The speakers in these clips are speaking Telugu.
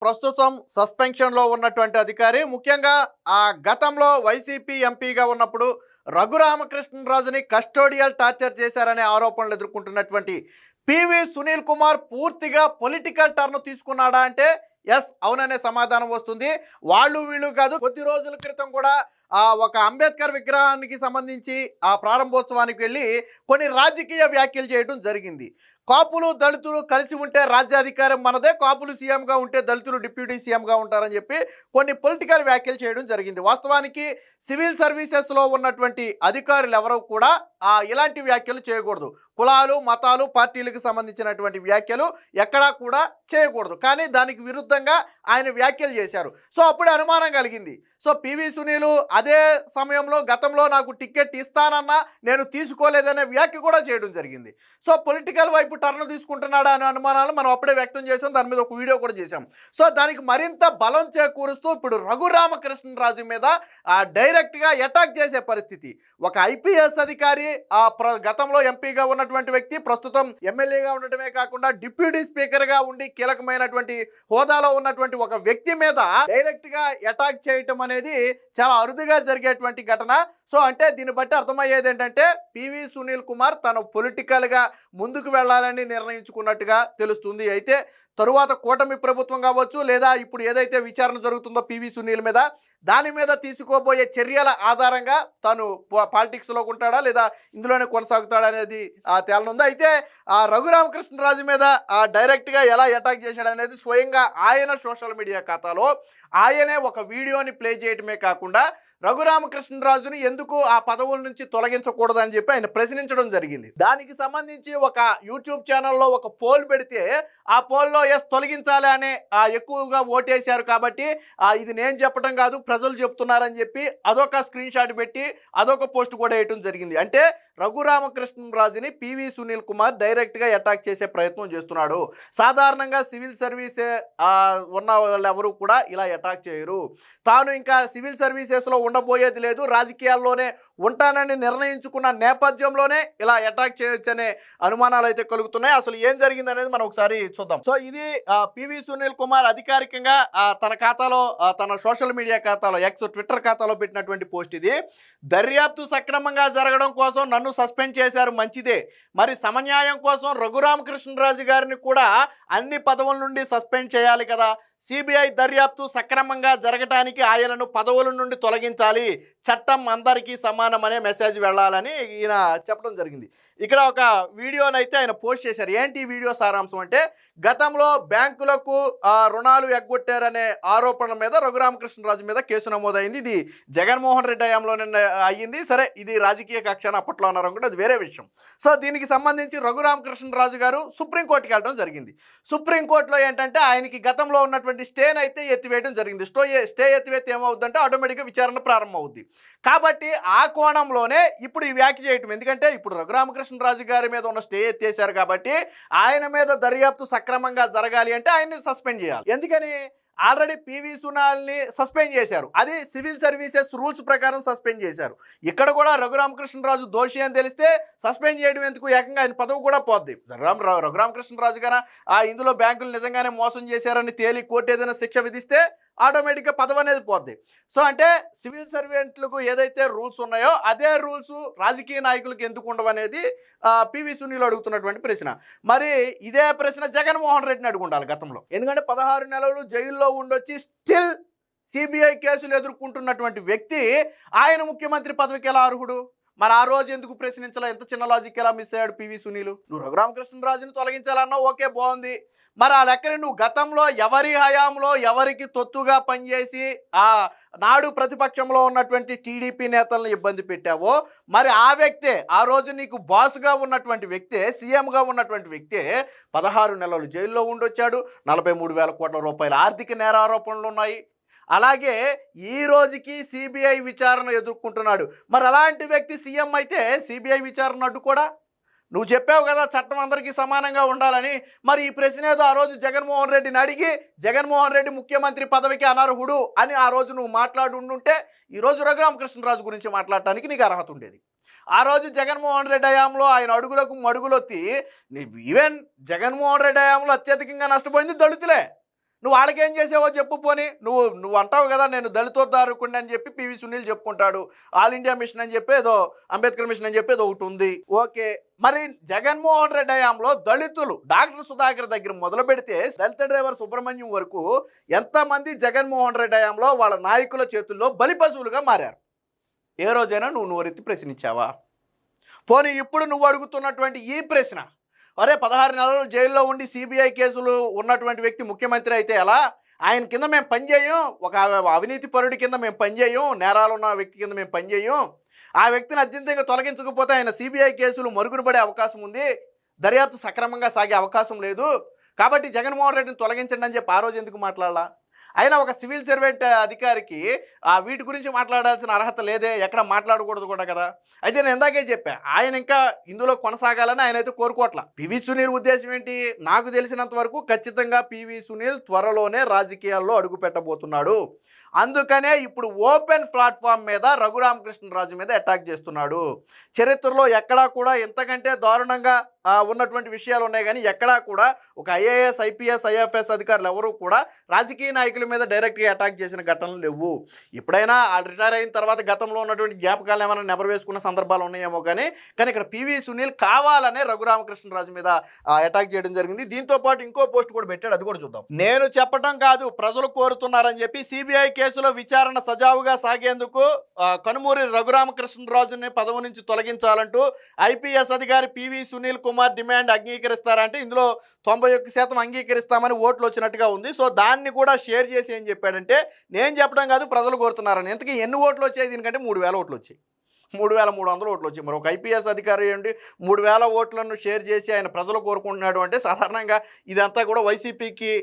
ప్రస్తుతం సస్పెన్షన్లో ఉన్నటువంటి అధికారి ముఖ్యంగా గతంలో వైసీపీ ఎంపీగా ఉన్నప్పుడు రఘురామకృష్ణరాజుని కస్టోడియల్ టార్చర్ చేశారనే ఆరోపణలు ఎదుర్కొంటున్నటువంటి పివి సునీల్ కుమార్ పూర్తిగా పొలిటికల్ టర్న్ తీసుకున్నాడా అంటే ఎస్ అవుననే సమాధానం వస్తుంది. వాళ్ళు వీళ్ళు కాదు, కొద్ది రోజుల క్రితం కూడా ఒక అంబేద్కర్ విగ్రహానికి సంబంధించి ఆ ప్రారంభోత్సవానికి వెళ్ళి కొన్ని రాజకీయ వ్యాఖ్యలు చేయడం జరిగింది. కాపులు దళితులు కలిసి ఉంటే రాజ్యాధికారం మనదే, కాపులు సీఎంగా ఉంటే దళితులు డిప్యూటీ సీఎంగా ఉంటారని చెప్పి కొన్ని పొలిటికల్ వ్యాఖ్యలు చేయడం జరిగింది. వాస్తవానికి సివిల్ సర్వీసెస్లో ఉన్నటువంటి అధికారులు ఎవరూ కూడా ఇలాంటి వ్యాఖ్యలు చేయకూడదు. కులాలు మతాలు పార్టీలకు సంబంధించినటువంటి వ్యాఖ్యలు ఎక్కడా కూడా చేయకూడదు. కానీ దానికి విరుద్ధంగా ఆయన వ్యాఖ్యలు చేశారు. సో అప్పుడు అనుమానం కలిగింది. సో పివి సునీలు అదే సమయంలో గతంలో నాకు టికెట్ ఇస్తానన్నా నేను తీసుకోలేదనే వ్యాఖ్య కూడా చేయడం జరిగింది. సో పొలిటికల్ వైపు టర్న్ తీసుకుంటున్నాడా అనే అనుమానాలు మనం అప్పుడే వ్యక్తం చేసాం. దాని మీద ఒక వీడియో కూడా చేసాం. సో దానికి మరింత బలం చేకూరుస్తూ ఇప్పుడు రఘురామకృష్ణరాజు మీద డైరెక్ట్గా అటాక్ చేసే పరిస్థితి. ఒక ఐపీఎస్ అధికారి గతంలో ఎంపీగా ఉన్నటువంటి వ్యక్తి ప్రస్తుతం ఎమ్మెల్యేగా ఉండటమే కాకుండా డిప్యూటీ స్పీకర్గా ఉండి కీలకమైనటువంటి హోదాలో ఉన్నటువంటి ఒక వ్యక్తి మీద డైరెక్ట్గా అటాక్ చేయటం అనేది చాలా అరుదుగా జరిగేటువంటి ఘటన. సో అంటే దీన్ని బట్టి అర్థమయ్యేది ఏంటంటే పివి సునీల్ కుమార్ తను పొలిటికల్గా ముందుకు వెళ్ళాలని నిర్ణయించుకున్నట్టుగా తెలుస్తుంది. అయితే తరువాత కూటమి ప్రభుత్వం కావచ్చు లేదా ఇప్పుడు ఏదైతే విచారణ జరుగుతుందో పివి సునీల్ మీద, దాని మీద తీసుకోబోయే చర్యల ఆధారంగా తను పాలిటిక్స్లో ఉంటాడా లేదా ఇందులోనే కొనసాగుతాడా అనేది తేలనుంది. అయితే రఘురామకృష్ణరాజు మీద డైరెక్ట్గా ఎలా అటాక్ చేశాడు అనేది స్వయంగా ఆయన సోషల్ మీడియా ఖాతాలో ఆయనే ఒక వీడియోని ప్లే చేయటమే కాకుండా రఘురామకృష్ణరాజుని ఎందుకు ఆ పదవుల నుంచి తొలగించకూడదు అని చెప్పి ఆయన ప్రశ్నించడం జరిగింది. దానికి సంబంధించి ఒక యూట్యూబ్ ఛానల్లో ఒక పోల్ పెడితే ఆ పోల్లో ఎస్ తొలగించాలి అనే ఎక్కువగా ఓటేశారు. కాబట్టి ఇది నేను చెప్పడం కాదు ప్రజలు చెప్తున్నారని చెప్పి అదొక స్క్రీన్ షాట్ పెట్టి అదొక పోస్ట్ కూడా వేయటం జరిగింది. అంటే రఘురామకృష్ణరాజుని పివి సునీల్ కుమార్ డైరెక్ట్గా అటాక్ చేసే ప్రయత్నం చేస్తున్నాడు. సాధారణంగా సివిల్ సర్వీసే ఉన్న వాళ్ళు ఎవరు కూడా ఇలా అటాక్ చేయరు. తాను ఇంకా సివిల్ సర్వీసెస్లో ఉండబోయేది లేదు, రాజకీయాల్లోనే ఉంటానని నిర్ణయించుకున్న నేపథ్యంలోనే ఇలా అటాక్ చేయొచ్చనే అనుమానాలు అయితే కలుగుతున్నాయి. అసలు ఏం జరిగింది అనేది మనం ఒకసారి చూద్దాం. సో ఇది పివి సునీల్ కుమార్ అధికారికంగా తన ఖాతాలో తన సోషల్ మీడియా ఖాతాలో ఎక్స్ ట్విట్టర్ ఖాతాలో పెట్టినటువంటి పోస్ట్ ఇది. దర్యాప్తు సక్రమంగా జరగడం కోసం నన్ను సస్పెండ్ చేశారు, మంచిదే. మరి సమన్యాయం కోసం రఘురామకృష్ణరాజు గారిని కూడా అన్ని పదవుల నుండి సస్పెండ్ చేయాలి కదా. సిబిఐ దర్యాప్తు సక్రమంగా జరగటానికి ఆయనను పదవుల నుండి తొలగించాలి, చట్టం అందరికీ సమానం అనే మెసేజ్ వెళ్ళాలని ఈయన చెప్పడం జరిగింది. ఇక్కడ ఒక వీడియోనైతే ఆయన పోస్ట్ చేశారు. ఏంటి వీడియో సారాంశం అంటే, గతంలో బ్యాంకులకు రుణాలు ఎగ్గొట్టారనే ఆరోపణల మీద రఘురామకృష్ణరాజు మీద కేసు నమోదైంది. ఇది జగన్మోహన్ రెడ్డి హయాంలోనే అయ్యింది. సరే ఇది రాజకీయ కక్ష అప్పట్లో అన్నారు కూడా అది వేరే విషయం. సో దీనికి సంబంధించి రఘురామకృష్ణరాజు గారు సుప్రీంకోర్టుకి వెళ్ళడం జరిగింది. సుప్రీంకోర్టులో ఏంటంటే ఆయనకి గతంలో ఉన్నటువంటి స్టేని అయితే ఎత్తివేయడం జరిగింది. స్టే ఎత్తివేస్తే ఏమవుద్దంటే ఆటోమేటిక్గా విచారణ ప్రారంభం అవుద్ది. కాబట్టి ఆ కోణంలోనే ఇప్పుడు ఈ వ్యాఖ్య చేయటం. ఎందుకంటే ఇప్పుడు రఘురామకృష్ణరాజు గారి మీద ఉన్న స్టే ఎత్తేసారు కాబట్టి ఆయన మీద దర్యాప్తు సక్రమంగా జరగాలి అంటే ఆయన్ని సస్పెండ్ చేయాలి. ఎందుకని ఆల్రెడీ పివి సునీల్ని సస్పెండ్ చేశారు, అది సివిల్ సర్వీసెస్ రూల్స్ ప్రకారం సస్పెండ్ చేశారు. ఇక్కడ కూడా రఘురామకృష్ణరాజు దోషి అని తెలిస్తే సస్పెండ్ చేయడం ఎందుకు, ఏకంగా ఆయన పదవి కూడా పోద్ది. రఘురామకృష్ణరాజు గారు ఇందులో బ్యాంకులు నిజంగానే మోసం చేశారని తేలి కోర్టు ఏదైనా శిక్ష విధిస్తే ఆటోమేటిక్గా పదవి అనేది పోద్ది. సో అంటే సివిల్ సర్వెంట్లకు ఏదైతే రూల్స్ ఉన్నాయో అదే రూల్స్ రాజకీయ నాయకులకు ఎందుకు ఉండవు అనేది పివి సునీల్ అడుగుతున్నటువంటి ప్రశ్న. మరి ఇదే ప్రశ్న జగన్మోహన్ రెడ్డిని అడుగుండాలి గతంలో. ఎందుకంటే 16 నెలలు జైల్లో ఉండొచ్చి స్టిల్ సిబిఐ కేసులు ఎదుర్కొంటున్నటువంటి వ్యక్తి ఆయన ముఖ్యమంత్రి పదవికి ఎలా అర్హుడు? మరి ఆ రోజు ఎందుకు ప్రశ్నించాలా? ఎంత చిన్న లాజిక్ ఎలా మిస్ అయ్యాడు పివి సునీల్? నువ్వు రఘురామకృష్ణరాజుని తొలగించాలన్నా ఓకే, బాగుంది. మరి ఆ లెక్కని నువ్వు గతంలో ఎవరి హయాంలో ఎవరికి తొత్తుగా పనిచేసి నాడు ప్రతిపక్షంలో ఉన్నటువంటి టీడీపీ నేతలను ఇబ్బంది పెట్టావో, మరి ఆ వ్యక్తే ఆ రోజు నీకు బాస్గా ఉన్నటువంటి వ్యక్తే, సీఎంగా ఉన్నటువంటి వ్యక్తే 16 నెలలు జైల్లో ఉండొచ్చాడు. 43,000 కోట్ల రూపాయల ఆర్థిక నేర ఆరోపణలు ఉన్నాయి. అలాగే ఈ రోజుకి సిబిఐ విచారణ ఎదుర్కొంటున్నాడు. మరి అలాంటి వ్యక్తి సీఎం అయితే సిబిఐ విచారణ అడ్డుకోడా? నువ్వు చెప్పావు కదా చట్టం అందరికీ సమానంగా ఉండాలని. మరి ఈ ప్రశ్న ఏదో ఆ రోజు జగన్మోహన్ రెడ్డిని అడిగి జగన్మోహన్ రెడ్డి ముఖ్యమంత్రి పదవికి అనర్హుడు అని ఆ రోజు నువ్వు మాట్లాడుంటే ఈరోజు రఘురామకృష్ణరాజు గురించి మాట్లాడటానికి నీకు అర్హత ఉండేది. ఆ రోజు జగన్మోహన్ రెడ్డి హయాంలో ఆయన అడుగులకు మడుగులొత్తి ఈవెన్ జగన్మోహన్ రెడ్డి హయాంలో అత్యధికంగా నష్టపోయింది దళితులే. నువ్వు వాళ్ళకేం చేసావో చెప్పు. పోనీ నువ్వు అంటావు కదా నేను దళితోద్ధారకుడిని అని చెప్పి పివి సునీల్ చెప్పుకుంటాడు. ఆల్ ఇండియా మిషన్ అని చెప్పి ఏదో అంబేద్కర్ మిషన్ అని చెప్పి ఏదో ఒకటి ఉంది. ఓకే, మరి జగన్మోహన్ రెడ్డి హయాంలో దళితులు డాక్టర్ సుధాకర్ దగ్గర మొదలు పెడితే దళిత డ్రైవర్ సుబ్రహ్మణ్యం వరకు ఎంతమంది జగన్మోహన్ రెడ్డి హయాంలో వాళ్ళ నాయకుల చేతుల్లో బలి పశువులుగా మారారు? ఏ రోజైనా నువ్వు నోరెత్తి ప్రశ్నించావా? పోనీ ఇప్పుడు నువ్వు అడుగుతున్నటువంటి ఈ ప్రశ్న, అరే 16 నెలలు జైల్లో ఉండి సిబిఐ కేసులు ఉన్నటువంటి వ్యక్తి ముఖ్యమంత్రి అయితే ఎలా? ఆయన కింద మేము పనిచేయం, ఒక అవినీతి పరుడి కింద మేము పనిచేయం, నేరాలు ఉన్న వ్యక్తి కింద మేము పనిచేయం, ఆ వ్యక్తిని అత్యంతంగా తొలగించకపోతే ఆయన సిబిఐ కేసులు మరుగున పడే అవకాశం ఉంది, దర్యాప్తు సక్రమంగా సాగే అవకాశం లేదు, కాబట్టి జగన్మోహన్ రెడ్డిని తొలగించండి అని చెప్పి ఆ రోజు ఎందుకు మాట్లాడాలా? అయినా ఒక సివిల్ సర్వెంట్ అధికారికి వీటి గురించి మాట్లాడాల్సిన అర్హత లేదే, ఎక్కడ మాట్లాడకూడదు కూడా కదా. అయితే నేను ఇందాకే చెప్పా, ఆయన ఇంకా ఇందులో కొనసాగాలని ఆయన అయితే కోరుకోవట్లా. పివి సునీల్ ఉద్దేశం ఏంటి? నాకు తెలిసినంత వరకు ఖచ్చితంగా పివి సునీల్ త్వరలోనే రాజకీయాల్లో అడుగు పెట్టబోతున్నాడు. అందుకనే ఇప్పుడు ఓపెన్ ప్లాట్ఫామ్ మీద రఘురామకృష్ణరాజు మీద అటాక్ చేస్తున్నాడు. చరిత్రలో ఎక్కడా కూడా ఇంతకంటే దారుణంగా ఉన్నటువంటి విషయాలు ఉన్నాయి, కానీ ఎక్కడా కూడా ఒక ఐఏఎస్ ఐపీఎస్ ఐఎఫ్ఎస్ అధికారులు ఎవరు కూడా రాజకీయ నాయకుల మీద డైరెక్ట్గా అటాక్ చేసిన ఘటనలు లేవు. ఎప్పుడైనా వాళ్ళు రిటైర్ అయిన తర్వాత గతంలో ఉన్నటువంటి జ్ఞాపకాలు ఏమైనా నెబరు వేసుకున్న సందర్భాలు ఉన్నాయేమో, కానీ ఇక్కడ పివి సునీల్ కావాలనే రఘురామకృష్ణరాజు మీద అటాక్ చేయడం జరిగింది. దీంతో పాటు ఇంకో పోస్ట్ కూడా పెట్టాడు, అది కూడా చూద్దాం. నేను చెప్పడం కాదు, ప్రజలు కోరుతున్నారని చెప్పి సిబిఐ కేసులో విచారణ సజావుగా సాగేందుకు కనుమూరి రఘురామకృష్ణరాజుని పదవి నుంచి తొలగించాలంటూ ఐపీఎస్ అధికారి పివి సునీల్ కుమార్ డిమాండ్ అంగీకరిస్తారంటే ఇందులో 91% అంగీకరిస్తామని ఓట్లు వచ్చినట్టుగా ఉంది. సో దాన్ని కూడా షేర్ చేసి ఏం చెప్పాడంటే, నేను చెప్పడం కాదు ప్రజలు కోరుతున్నారని. ఇంతకీ ఎన్ని ఓట్లు వచ్చాయి? దీనికంటే 3000 ఓట్లు వచ్చాయి, 3300 ఓట్లు వచ్చాయి. మరి ఒక ఐపీఎస్ అధికారి ఏంటి 3000 ఓట్లను షేర్ చేసి ఆయన ప్రజలు కోరుకుంటున్నాడు అంటే సాధారణంగా ఇదంతా కూడా వైసీపీకి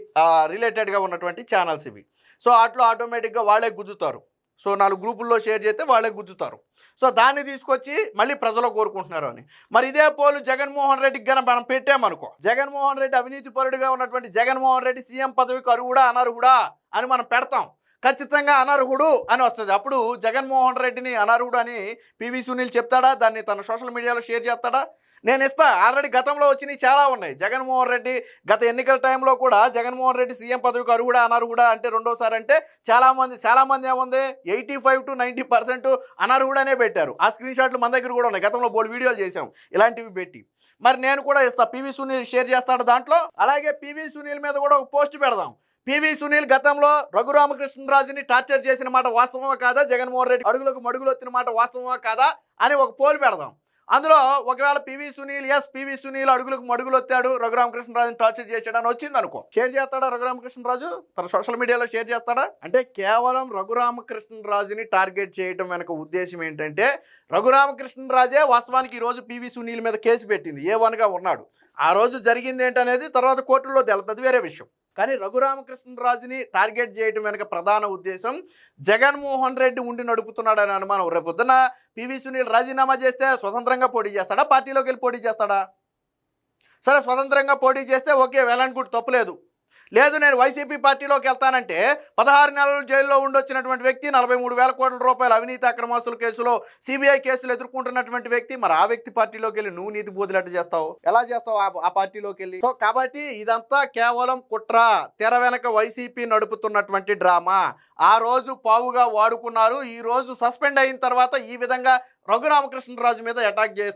రిలేటెడ్గా ఉన్నటువంటి ఛానల్స్ ఇవి. సో అట్లా ఆటోమేటిక్గా వాళ్ళే గుద్దుతారు. సో 4 గ్రూపుల్లో షేర్ చేస్తే వాళ్ళే గుద్దుతారు. సో దాన్ని తీసుకొచ్చి మళ్ళీ ప్రజలు కోరుకుంటున్నారు అని. మరి ఇదే పోలు జగన్మోహన్ రెడ్డికి గన మనం పెట్టామనుకో, జగన్మోహన్ రెడ్డి అవినీతి పరుడిగా ఉన్నటువంటి జగన్మోహన్ రెడ్డి సీఎం పదవికి అర్హుడా అనర్హుడా అని మనం పెడతాం. ఖచ్చితంగా అనర్హుడు అని వస్తుంది. అప్పుడు జగన్మోహన్ రెడ్డిని అనర్హుడు అని పివి సునీల్ చెప్తాడా? దాన్ని తన సోషల్ మీడియాలో షేర్ చేస్తాడా? నేను ఇస్తా. ఆల్రెడీ గతంలో వచ్చినవి చాలా ఉన్నాయి. జగన్మోహన్ రెడ్డి గత ఎన్నికల టైంలో కూడా జగన్మోహన్ రెడ్డి సీఎం పదవికి అర్హుడా అనర్హుడా అంటే రెండోసారి అంటే చాలామంది ఏముంది 85 to 90% అనర్హుడనే పెట్టారు. ఆ స్క్రీన్ షాట్లు మన దగ్గర కూడా ఉన్నాయి. గతంలో బోల్డ్ వీడియోలు చేసాం ఇలాంటివి పెట్టి. మరి నేను కూడా ఇస్తా. పివి సునీల్ షేర్ చేస్తాడు దాంట్లో. అలాగే పివి సునీల్ మీద కూడా ఒక పోస్ట్ పెడదాం. పివి సునీల్ గతంలో రఘురామకృష్ణరాజుని టార్చర్ చేసిన మాట వాస్తవమా కాదా, జగన్మోహన్ రెడ్డి అడుగులకు మడుగులు వచ్చిన మాట వాస్తవమా కాదా అని ఒక పోల్ పెడదాం. అందులో ఒకవేళ పివి సునీల్ అడుగులకు మడుగులు వచ్చాడు, రఘురామకృష్ణరాజుని టార్చర్ చేశాడు అని వచ్చింది అనుకో, షేర్ చేస్తాడా రఘురామకృష్ణరాజు? తన సోషల్ మీడియాలో షేర్ చేస్తాడా? అంటే కేవలం రఘురామకృష్ణరాజుని టార్గెట్ చేయడం వెనక ఉద్దేశం ఏంటంటే, రఘురామకృష్ణరాజే వాస్తవానికి ఈరోజు పివి సునీల్ మీద కేసు పెట్టింది, A1గా ఉన్నాడు. ఆ రోజు జరిగింది ఏంటనేది తర్వాత కోర్టుల్లో తెలుస్తుంది, వేరే విషయం. కానీ రఘురామకృష్ణరాజుని టార్గెట్ చేయడం వెనక ప్రధాన ఉద్దేశం జగన్మోహన్ రెడ్డి ఉండి నడుపుతున్నాడని అనుమానం. రేపొద్దున పివి సునీల్ రాజీనామా చేస్తే స్వతంత్రంగా పోటీ చేస్తాడా, పార్టీలోకి వెళ్ళి పోటీ చేస్తాడా? సరే, స్వతంత్రంగా పోటీ చేస్తే ఓకే, వెళ్ళనుకుంటే తప్పులేదు. లేదు నేను వైసీపీ పార్టీలోకి వెళ్తానంటే 16 నెలలు జైల్లో ఉండొచ్చినటువంటి వ్యక్తి, 43,000 కోట్ల రూపాయల అవినీతి అక్రమాస్తుల కేసులో సిబిఐ కేసులు ఎదుర్కొంటున్నటువంటి వ్యక్తి, మరి ఆ వ్యక్తి పార్టీలోకి వెళ్ళి నువ్వు నీతి బోధులట్టు చేస్తావు? ఎలా చేస్తావు ఆ పార్టీలోకి వెళ్ళి? సో కాబట్టి ఇదంతా కేవలం కుట్ర, తెర వెనక వైసీపీ నడుపుతున్నటువంటి డ్రామా. ఆ రోజు పావుగా వాడుకున్నారు, ఈ రోజు సస్పెండ్ అయిన తర్వాత ఈ విధంగా రఘురామకృష్ణరాజు మీద అటాక్ చేస్తున్నారు.